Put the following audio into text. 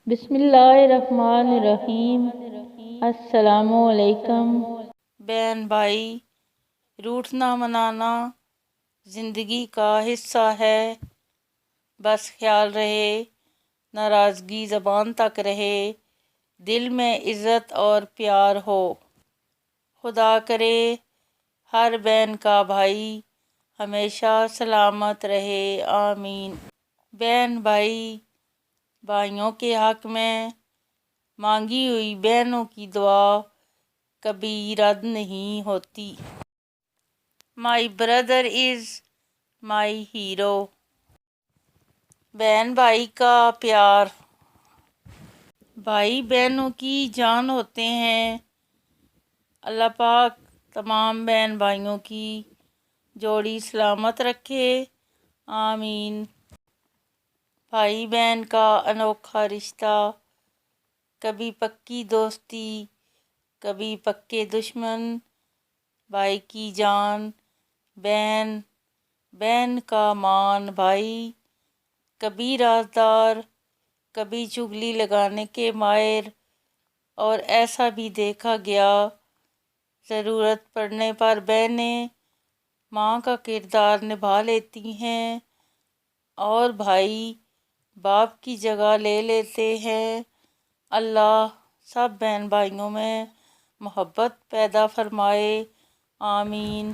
بسم اللہ الرحمن الرحیم۔ السلام علیکم۔ بہن بھائی، روٹھنا منانا زندگی کا حصہ ہے، بس خیال رہے ناراضگی زبان تک رہے، دل میں عزت اور پیار ہو۔ خدا کرے ہر بہن کا بھائی ہمیشہ سلامت رہے، آمین۔ بہن بھائیوں کے حق میں مانگی ہوئی بہنوں کی دعا کبھی رد نہیں ہوتی۔ My brother is my hero. بہن بھائی کا پیار۔ بھائی بہنوں کی جان ہوتے ہیں۔ اللہ پاک تمام بہن بھائیوں کی جوڑی سلامت رکھے، آمین۔ بھائی بہن کا انوکھا رشتہ، کبھی پکی دوستی کبھی پکے دشمن، بھائی کی جان بہن، بہن کا مان بھائی، کبھی رازدار کبھی چگلی لگانے کے ماہر، اور ایسا بھی دیکھا گیا ضرورت پڑنے پر بہنیں ماں کا کردار نبھا لیتی ہیں اور بھائی باپ کی جگہ لے لیتے ہیں۔ اللہ سب بہن بھائیوں میں محبت پیدا فرمائے، آمین۔